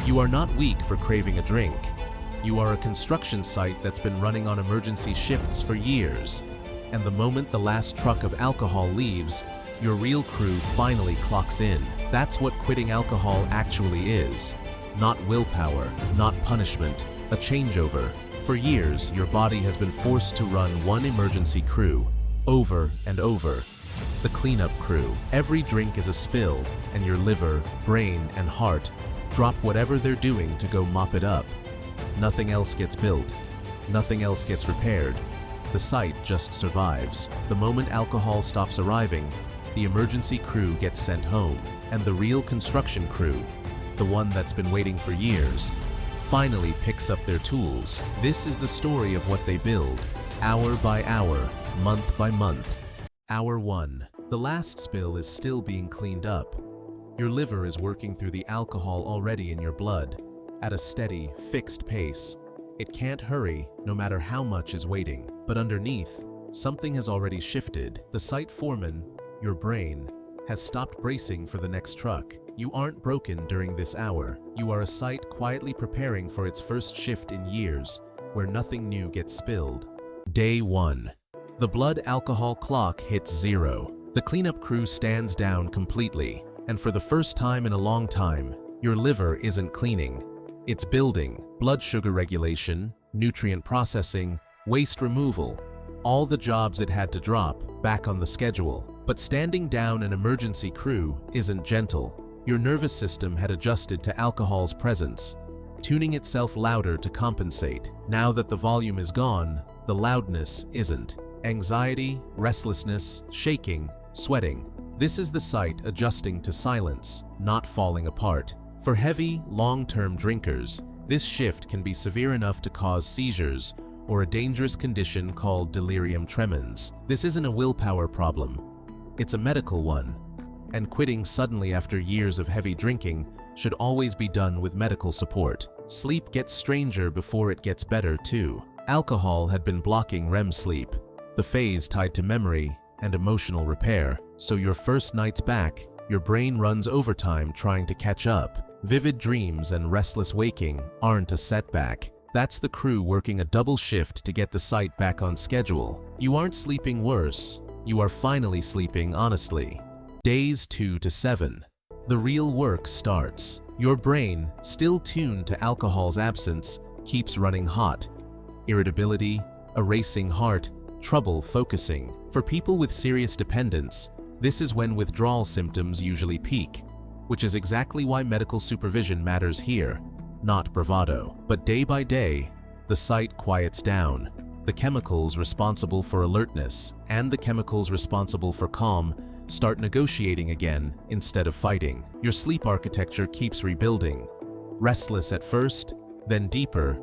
You are not weak for craving a drink. You are a construction site that's been running on emergency shifts for years. And the moment the last truck of alcohol leaves, your real crew finally clocks in. That's what quitting alcohol actually is. Not willpower, not punishment, a changeover. For years, your body has been forced to run one emergency crew, over and over. The cleanup crew. Every drink is a spill, and your liver, brain, and heart drop whatever they're doing to go mop it up. Nothing else gets built. Nothing else gets repaired. The site just survives. The moment alcohol stops arriving, the emergency crew gets sent home, and the real construction crew, the one that's been waiting for years, finally picks up their tools. This is the story of what they build, hour by hour, month by month. Hour 1. The last spill is still being cleaned up. Your liver is working through the alcohol already in your blood, at a steady, fixed pace. It can't hurry, no matter how much is waiting. But underneath, something has already shifted. The site foreman, your brain, has stopped bracing for the next truck. You aren't broken during this hour. You are a site quietly preparing for its first shift in years, where nothing new gets spilled. Day 1. The blood alcohol clock hits 0. The cleanup crew stands down completely, and for the first time in a long time, your liver isn't cleaning. It's building. Blood sugar regulation, nutrient processing, waste removal, all the jobs it had to drop back on the schedule. But standing down an emergency crew isn't gentle. Your nervous system had adjusted to alcohol's presence, tuning itself louder to compensate. Now that the volume is gone, the loudness isn't. Anxiety, restlessness, shaking, sweating. This is the site adjusting to silence, not falling apart. For heavy, long-term drinkers, this shift can be severe enough to cause seizures or a dangerous condition called delirium tremens. This isn't a willpower problem. It's a medical one. And quitting suddenly after years of heavy drinking should always be done with medical support. Sleep gets stranger before it gets better too. Alcohol had been blocking REM sleep, the phase tied to memory and emotional repair. So your first nights back, your brain runs overtime trying to catch up. Vivid dreams and restless waking aren't a setback. That's the crew working a double shift to get the site back on schedule. You aren't sleeping worse. You are finally sleeping honestly. Days 2 to 7. The real work starts. Your brain, still tuned to alcohol's absence, keeps running hot. Irritability, a racing heart, trouble focusing. For people with serious dependence, this is when withdrawal symptoms usually peak, which is exactly why medical supervision matters here, not bravado. But day by day, the site quiets down. The chemicals responsible for alertness and the chemicals responsible for calm start negotiating again instead of fighting. Your sleep architecture keeps rebuilding. Restless at first, then deeper,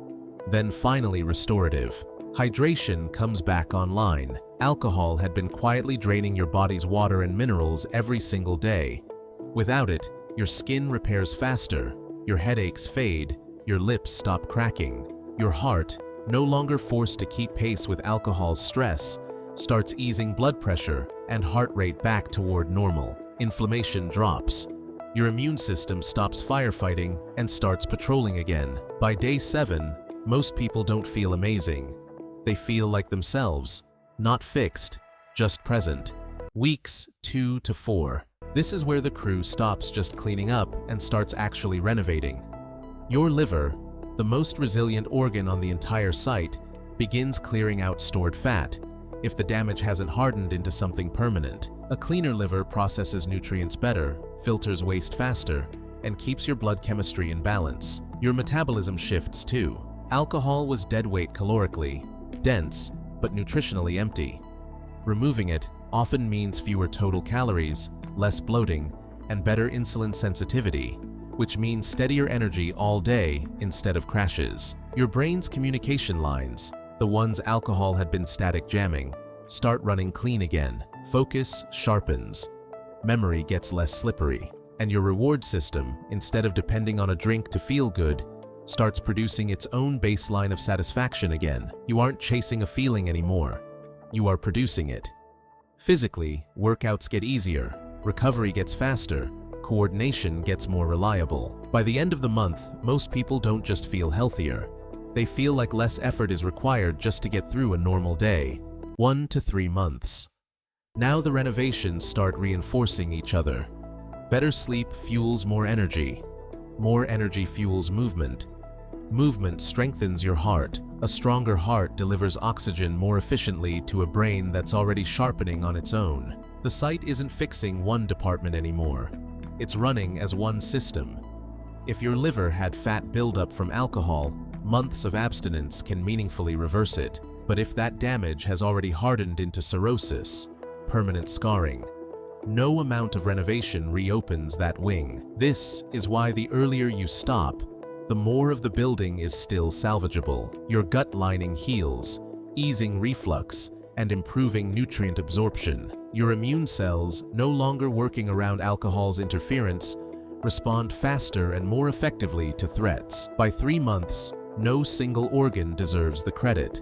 then finally restorative. Hydration comes back online. Alcohol had been quietly draining your body's water and minerals every single day. Without it, your skin repairs faster, your headaches fade, your lips stop cracking. Your heart, no longer forced to keep pace with alcohol's stress, starts easing blood pressure and heart rate back toward normal. Inflammation drops. Your immune system stops firefighting and starts patrolling again. By day 7, most people don't feel amazing. They feel like themselves, not fixed, just present. Weeks 2 to 4. This is where the crew stops just cleaning up and starts actually renovating. Your liver, the most resilient organ on the entire site, begins clearing out stored fat, if the damage hasn't hardened into something permanent. A cleaner liver processes nutrients better, filters waste faster, and keeps your blood chemistry in balance. Your metabolism shifts too. Alcohol was dead weight calorically, dense, but nutritionally empty. Removing it often means fewer total calories, less bloating, and better insulin sensitivity, which means steadier energy all day instead of crashes. Your brain's communication lines, the ones alcohol had been static jamming, start running clean again. Focus sharpens. Memory gets less slippery. And your reward system, instead of depending on a drink to feel good, starts producing its own baseline of satisfaction again. You aren't chasing a feeling anymore. You are producing it. Physically, workouts get easier. Recovery gets faster, coordination gets more reliable. By the end of the month, most people don't just feel healthier. They feel like less effort is required just to get through a normal day. 1 to 3 months. Now the renovations start reinforcing each other. Better sleep fuels more energy. More energy fuels movement. Movement strengthens your heart. A stronger heart delivers oxygen more efficiently to a brain that's already sharpening on its own. The site isn't fixing one department anymore. It's running as one system. If your liver had fat buildup from alcohol, months of abstinence can meaningfully reverse it. But if that damage has already hardened into cirrhosis, permanent scarring, no amount of renovation reopens that wing. This is why the earlier you stop, the more of the building is still salvageable. Your gut lining heals, easing reflux and improving nutrient absorption. Your immune cells, no longer working around alcohol's interference, respond faster and more effectively to threats. By 3 months, no single organ deserves the credit.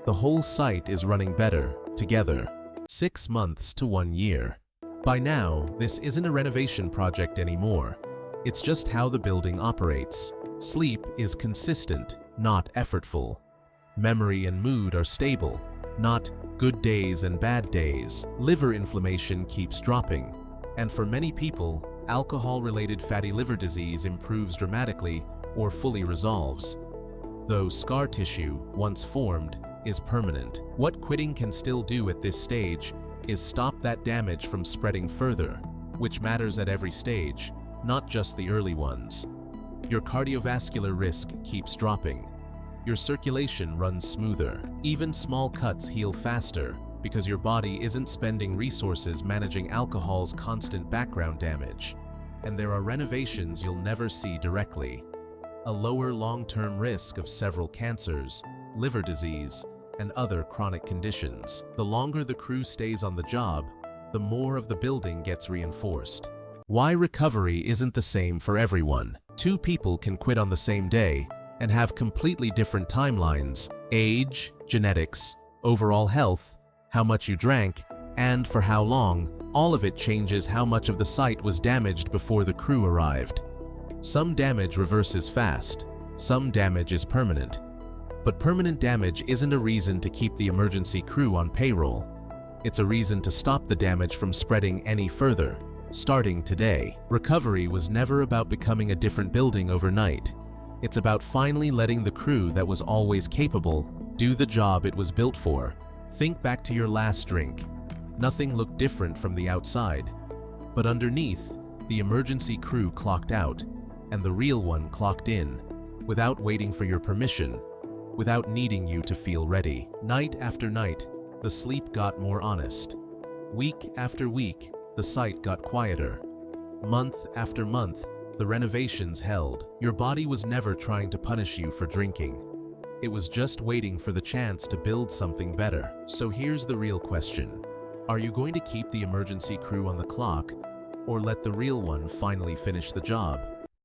The whole site is running better, together. 6 months to 1 year. By now, this isn't a renovation project anymore. It's just how the building operates. Sleep is consistent, not effortful. Memory and mood are stable, not good days and bad days. Liver inflammation keeps dropping. And for many people, alcohol-related fatty liver disease improves dramatically or fully resolves. Though scar tissue, once formed, is permanent. What quitting can still do at this stage is stop that damage from spreading further, which matters at every stage, not just the early ones. Your cardiovascular risk keeps dropping. Your circulation runs smoother. Even small cuts heal faster because your body isn't spending resources managing alcohol's constant background damage. And there are renovations you'll never see directly. A lower long-term risk of several cancers, liver disease, and other chronic conditions. The longer the crew stays on the job, the more of the building gets reinforced. Why recovery isn't the same for everyone. 2 people can quit on the same day and have completely different timelines: age, genetics, overall health, how much you drank, and for how long. All of it changes how much of the site was damaged before the crew arrived. Some damage reverses fast, some damage is permanent. But permanent damage isn't a reason to keep the emergency crew on payroll. It's a reason to stop the damage from spreading any further, starting today. Recovery was never about becoming a different building overnight. It's about finally letting the crew that was always capable do the job it was built for. Think back to your last drink. Nothing looked different from the outside. But underneath, the emergency crew clocked out, and the real one clocked in, without waiting for your permission, without needing you to feel ready. Night after night, the sleep got more honest. Week after week, the site got quieter. Month after month, the renovations held. Your body was never trying to punish you for drinking. It was just waiting for the chance to build something better. So here's the real question. Are you going to keep the emergency crew on the clock, or let the real one finally finish the job?